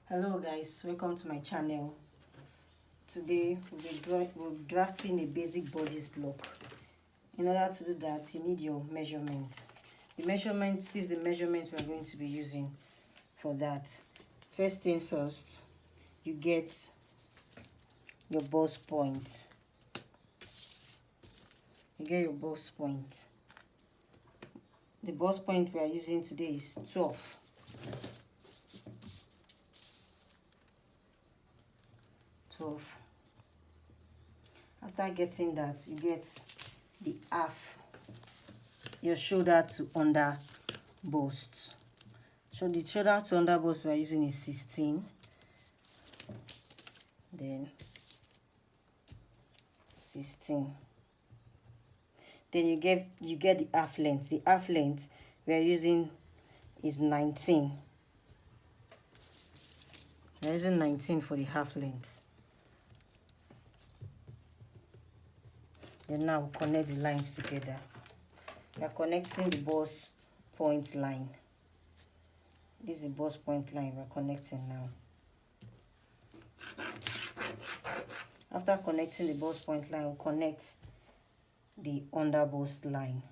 Hello guys, welcome to my channel. Today we'll be drafting a basic bodice block. In order to do that, you need your measurement. This is the measurement we are going to be using for that. First thing first, you get your bust point. You get your bust point. The bust point we are using today is 12. After getting that, you get the half, your shoulder to under bust. So the shoulder to under bust we are using is 16. Then 16. Then you get the half length. The half length we are using is 19. We are using 19 for the half length. Then now we connect the lines together. We are connecting the bust point line. This is the bust point line we are connecting now. After connecting the bust point line, we'll connect the under bust line.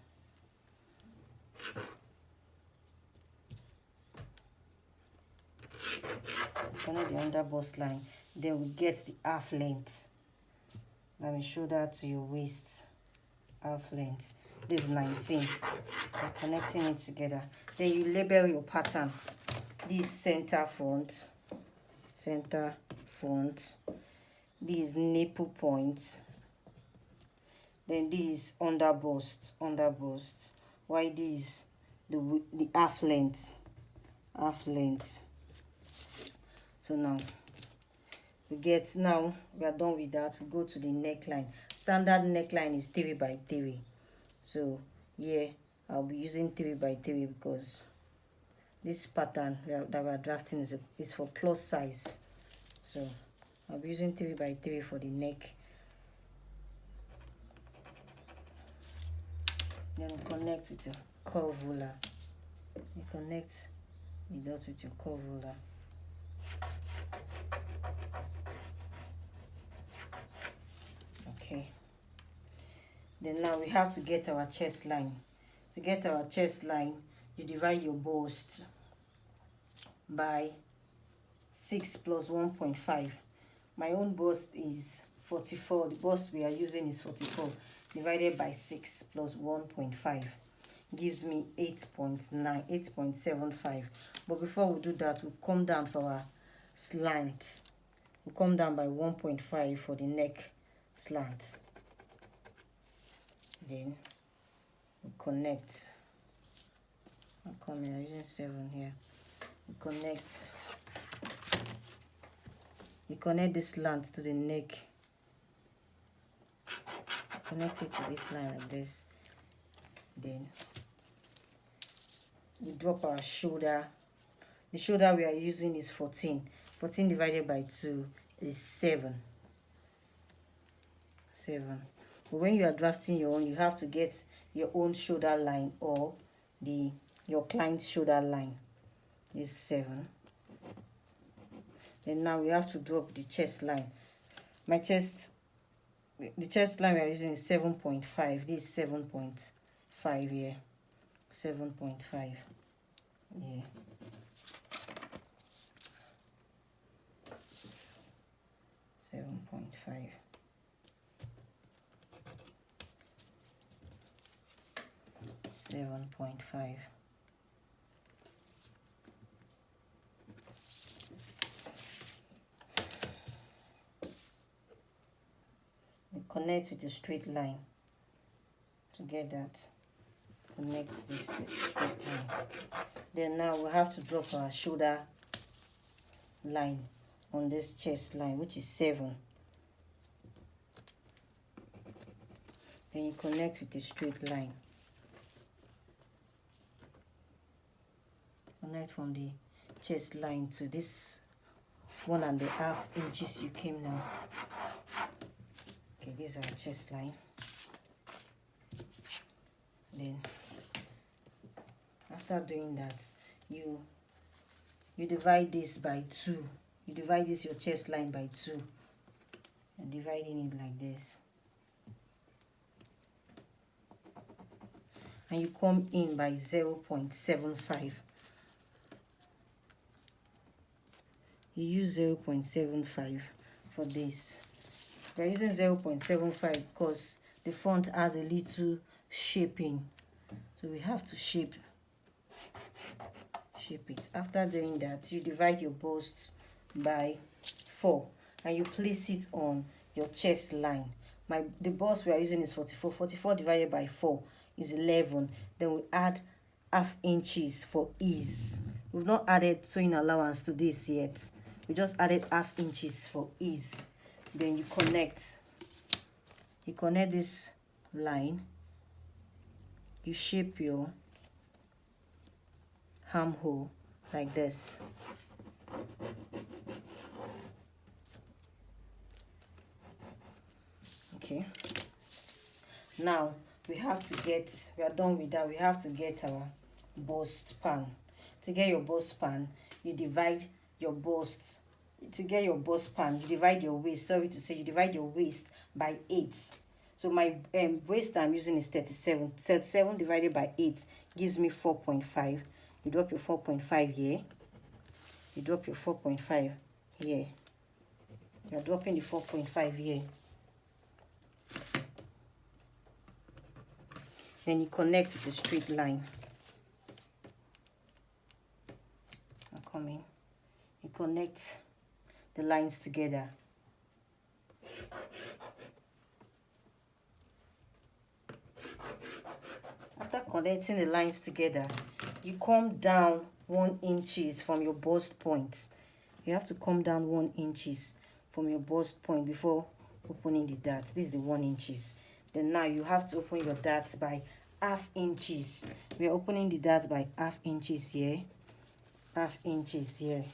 Connect the under bust line. Then we get the half length. Let me show that to your waist. Half length. This is 19. We're connecting it together. Then you label your pattern. This center front. Center front. This is nipple point. Then this is under bust. Under bust. Why this? The half length. Half length. So now we are done with that. We go to the neckline. Standard neckline is 3 by 3. So yeah, I'll be using 3 by 3 because this pattern that we're drafting is for plus size. So I'll be using 3 by 3 for the neck. Then connect with your curve ruler. You connect the dot with your curve ruler. Okay. Then now we have to get our chest line. To get our chest line, you divide your bust by 6 plus 1.5. My own bust is 44. The bust we are using is 44. Divided by 6 plus 1.5 gives me 8.75. But before we do that, we'll come down for our slant. We'll come down by 1.5 for the neck slant. Then we connect. I'm using 7 here. We connect this slant to the neck. Connect it to this line like this. Then we drop our shoulder. The shoulder we are using is 14. 14 divided by 2 is 7. 7. But when you are drafting your own, you have to get your own shoulder line or your client's shoulder line. Is 7. Then now we have to drop the chest line. The chest line we are using is 7.5. This is 7.5 here. 7.5. Yeah. 7.5. We connect with a straight line. To get that, connect this straight line. Then now we have to drop our shoulder line on this chest line, which is 7. Then you connect with a straight line. Connect from the chest line to this 1.5 inches you came now. Okay, this is our chest line. Then after doing that, you divide this by 2 You divide this your chest line by 2. And dividing it like this. And you come in by 0.75. You use 0.75 for this. We're using 0.75 because the front has a little shaping. So we have to shape it. After doing that, you divide your bust by 4 and you place it on your chest line. The bust we are using is 44. 44 divided by 4 is 11. Then we add half inches for ease. We've not added sewing allowance to this yet. We just added half inches for ease. Then you connect this line. You shape your armhole like this. Okay. Now we are done with that. We have to get our bust pan. To get your bust pan, you divide your bust. To get your bust pan, you divide your waist. Sorry to say, you divide your waist by 8. So my waist I'm using is 37. 37 divided by 8 gives me 4.5. You drop your 4.5 here. You drop your 4.5 here. You're dropping the 4.5 here. Then you connect with the straight line. I'm coming. You connect the lines together. After connecting the lines together, you come down 1 inches from your bust point. You have to come down 1 inches from your bust point before opening the dart. This is the 1 inches. Then now you have to open your darts by half inches. We are opening the dart by half inches here. Half inches here.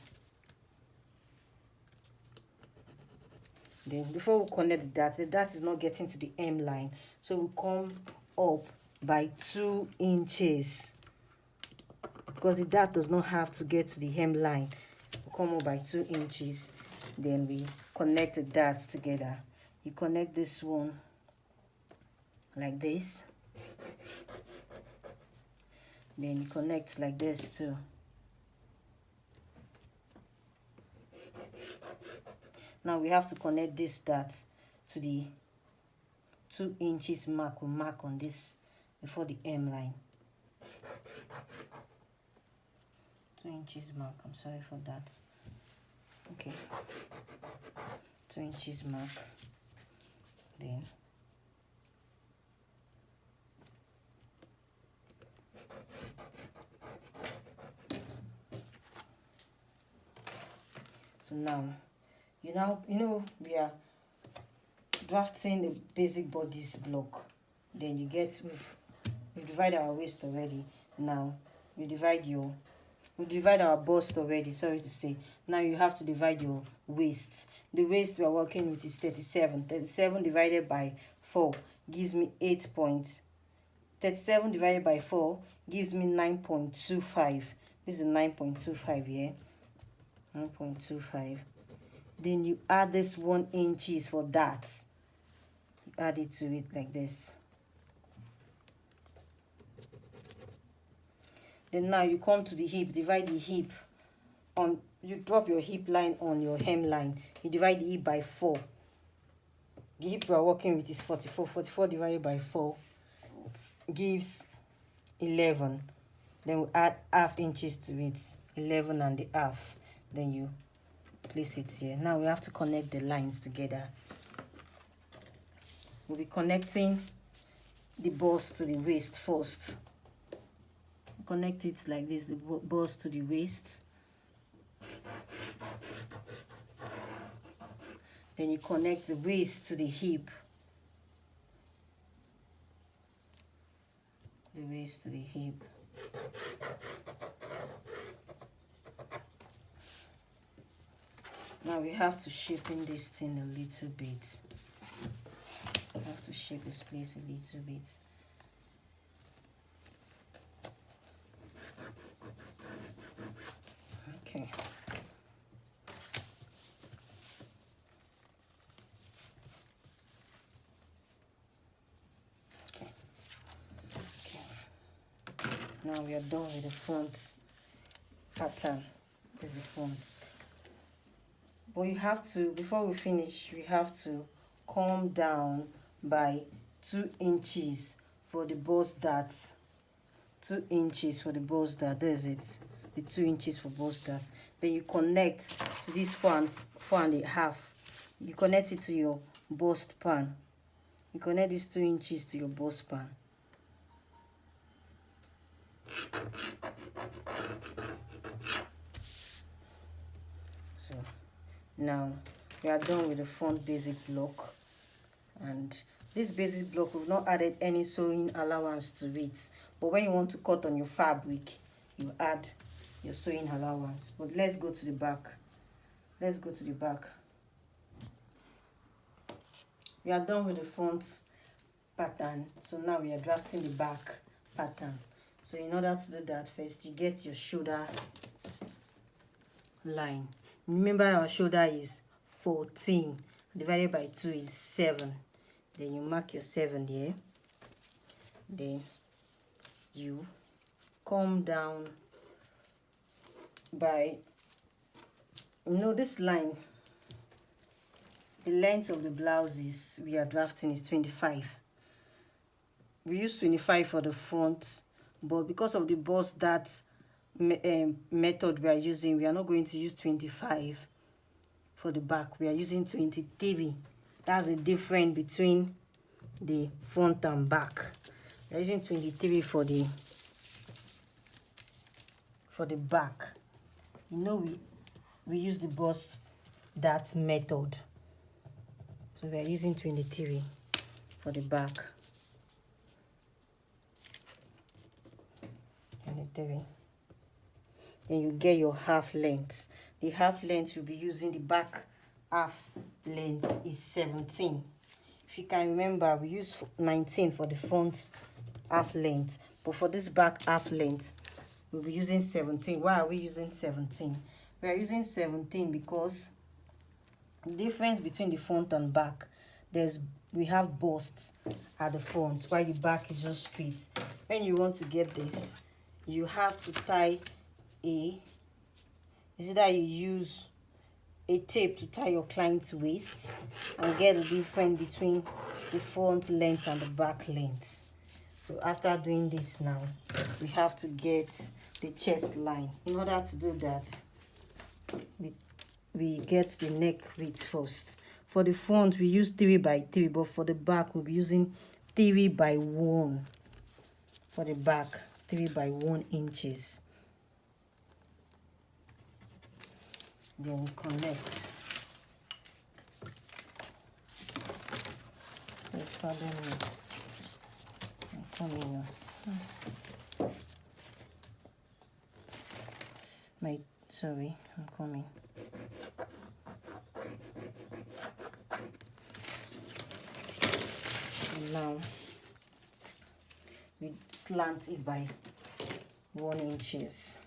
Then before we connect the dart is not getting to the hem line. So we come up by 2 inches. Because the dart does not have to get to the hem line. We come up by 2 inches. Then we connect the darts together. You connect this one like this. Then you connect like this too. Now we have to connect this dart to the 2 inches mark. We mark on this before the hem line. 2 inches mark. I'm sorry for that. Okay. 2 inches mark. Then so now we are drafting the basic bodice block. Then you get we've divided our waist already. Now we divide our bust already, sorry to say. Now you have to divide your waist. The waist we are working with is 37. 37 divided by 4 gives me 37 divided by 4 gives me 9.25. This is 9.25 here. 9.25. Then you add this 1 inches for that. You add it to it like this. Then now you come to the hip. Divide the hip on. You drop your hip line on your hem line. You divide the hip by 4. The hip we are working with is 44. 44 divided by 4 gives 11. Then we add half inches to it. 11 and a half. Then you place it here. Now we have to connect the lines together. We'll be connecting the bust to the waist first. Connect it like this, the bust to the waist. Then you connect the waist to the hip. The waist to the hip. Now we have to shape in this thing a little bit. We have to shape this place a little bit. Okay. Now we are done with the front pattern. This is the front. But you have to, before we finish, we have to come down by 2 inches for the bust dart. 2 inches for the bust dart. There's it. The 2 inches for bust dart. Then you connect to this 4.5. You connect it to your bust pan. You connect these 2 inches to your bust pan. So now we are done with the front basic block, and this basic block, we've not added any sewing allowance to it, but when you want to cut on your fabric, you add your sewing allowance. But let's go to the back. Let's go to the back. We are done with the front pattern, so now we are drafting the back pattern. So in order to do that, first you get your shoulder line. Remember, our shoulder is 14 divided by 2 is 7. Then you mark your 7 here. Then you come down by, this line, the length of the blouse we are drafting is 25. We use 25 for the front, but because of the bust dart method we are using, we are not going to use 25 for the back. We are using 23. That's the difference between the front and back. We are using 23 for the back. We use the bust dart method, so we are using 23 for the back. 23. Then you get your half length. The half length you'll be using, the back half length is 17. If you can remember, we use 19 for the front half length, but for this back half length we'll be using 17. Why are we using 17? We are using 17 because the difference between the front and back, we have busts at the front while the back is just straight. When you want to get this, you have to tie is that you use a tape to tie your client's waist and get the difference between the front length and the back length. So after doing this, now we have to get the chest line. In order to do that, we get the neck width first. For the front we use 3 by 3, but for the back we'll be using 3 by 1. For the back, 3 by 1 inches. Then we connect. Please pardon me. I'm coming now. Sorry, I'm coming. And now we slant it by 1 inches.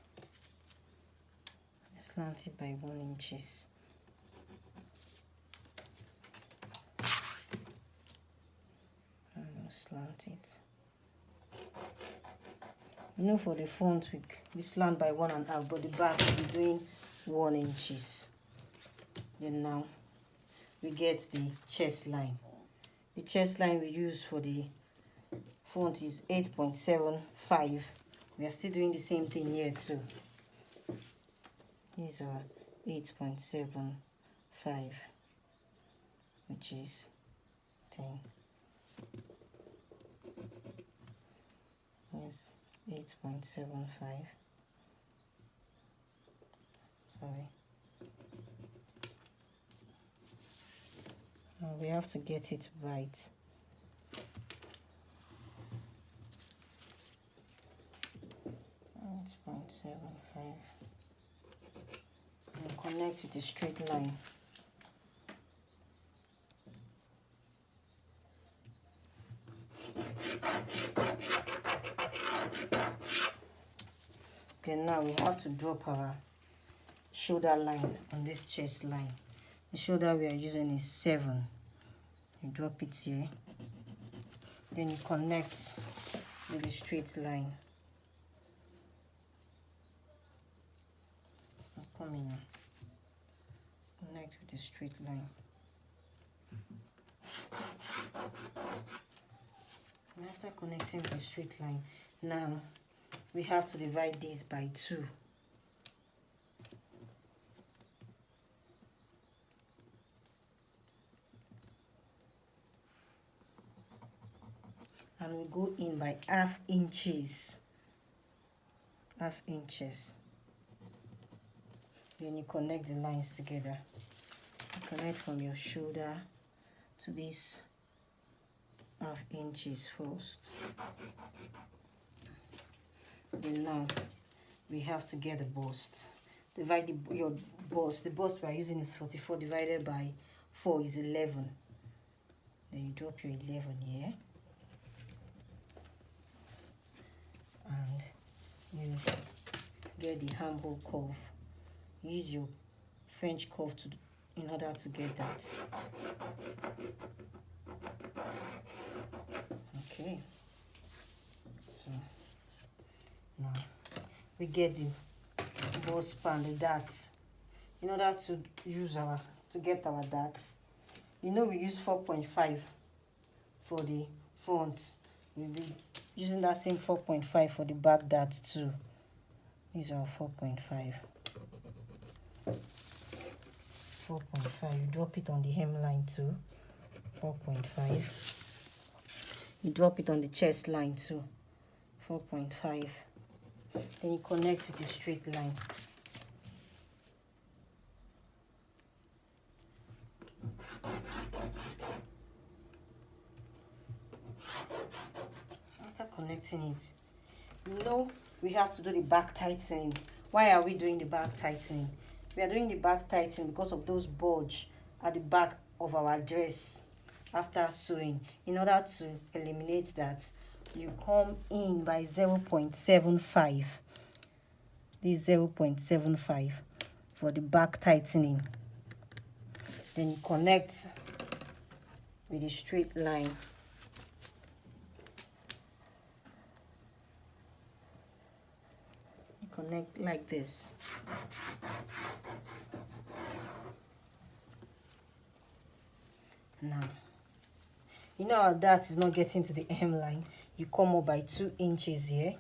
Slant it by 1 inches. And we'll slant it. For the front we slant by 1.5, but the back will be doing 1 inches. Then now we get the chest line. The chest line we use for the front is 8.75. We are still doing the same thing here too. These are 8.75, which is 10. Yes, 8.75. Sorry. Now we have to get it right. And connect with a straight line. Okay, now we have to drop our shoulder line on this chest line. The shoulder we are using is 7. You drop it here. Then you connect with a straight line. come in, connect with the straight line. And after connecting with the straight line, now we have to divide this by 2. And we go in by ½ inches. ½ inches. Then you connect the lines together. You connect from your shoulder to this ½ inches first. Then now we have to get the bust. Divide your bust. The bust we are using is 44 divided by 4 is 11. Then you drop your 11 here. And you get the armhole curve. Use your French curve in order to get that. Okay. So now we get the bust span, the darts. In order to get our darts, we use 4.5 for the front. We'll be using that same 4.5 for the back dart too. These are 4.5. 4.5. You drop it on the hemline too. 4.5. You drop it on the chest line too. 4.5. Then you connect with the straight line. After connecting it, we have to do the back tightening. Why are we doing the back tightening? We are doing the back tightening because of those bulge at the back of our dress after sewing. In order to eliminate that, you come in by 0.75. This 0.75 for the back tightening. Then you connect with a straight line. You connect like this. Now, that is not getting to the hemline. You come up by 2 inches here.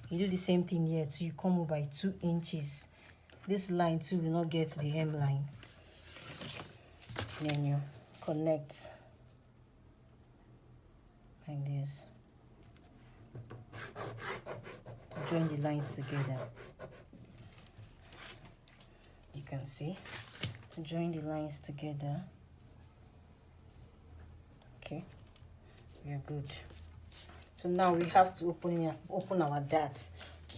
You do the same thing here too. You come up by 2 inches. This line too will not get to the hemline. Then you connect like this to join the lines together. You can see, to join the lines together. Okay, we are good. So now we have to open our dart.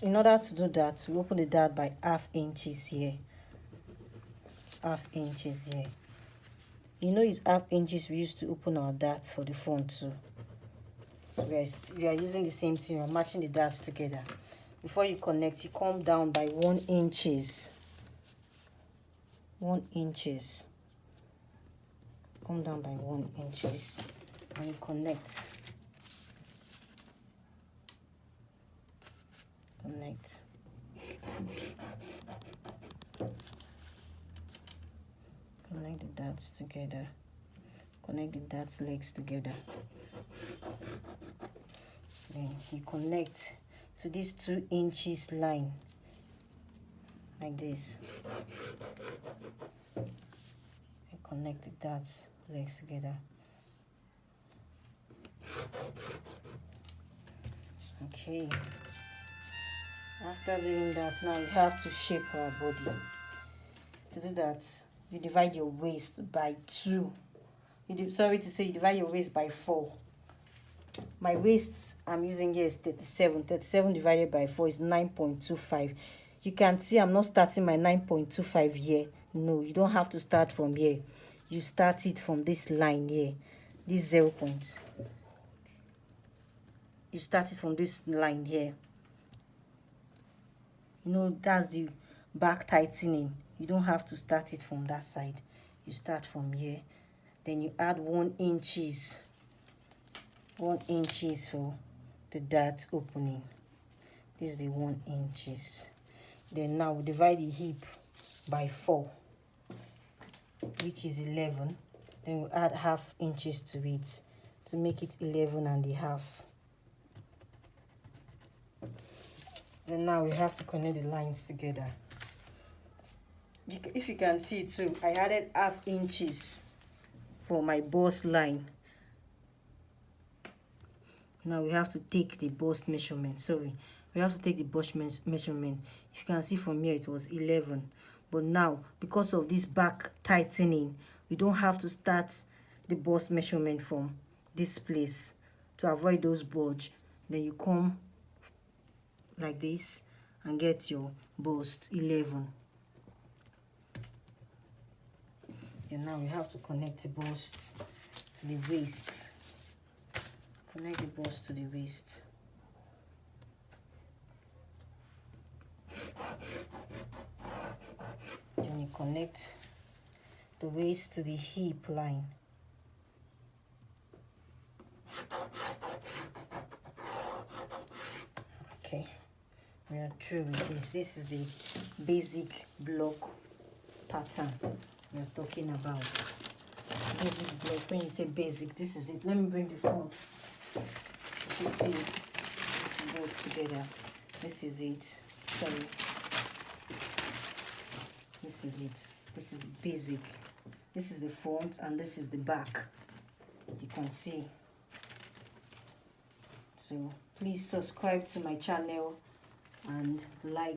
In order to do that, we open the dart by ½ inches here. ½ inches here. It's ½ inches we used to open our darts for the front too. We are using the same thing. We're matching the darts together. Before you connect, you come down by 1 inches. 1 inches. Come down by 1 inches and you connect. Connect. Connect the darts together. Connect the darts legs together. Then you connect to this 2 inches line like this. You connect the darts legs together. Okay. After doing that, now you have to shape our body. To do that, you divide your waist by 2. You divide your waist by 4. My waist I'm using here is 37. 37 divided by 4 is 9.25. You can see I'm not starting my 9.25 here. No, you don't have to start from here. You start it from this line here. This 0 point. You start it from this line here. That's the back tightening. You don't have to start it from that side. You start from here. Then you add 1 inches. 1 inches for the dart opening. This is the 1 inches. Then now we divide the hip by 4, which is 11. Then we add half inches to it to make it 11 and a half. Then now we have to connect the lines together. If you can see too, I added half inches for my bust line. Now we have to take the bust measurement. Sorry, we have to take the bust measurement. If you can see from here, it was 11. But now, because of this back tightening, we don't have to start the bust measurement from this place to avoid those bulge. Then you come like this and get your bust 11. And now we have to connect the bust to the waist. Connect the bust to the waist. Then you connect the waist to the hip line. Okay, we are through with this. This is the basic block pattern we are talking about. Basic block. When you say basic, this is it. Let me bring the front. You should see both together. This is it. Sorry. This is it. This is basic. This is the front and this is the back. You can see. So please subscribe to my channel and like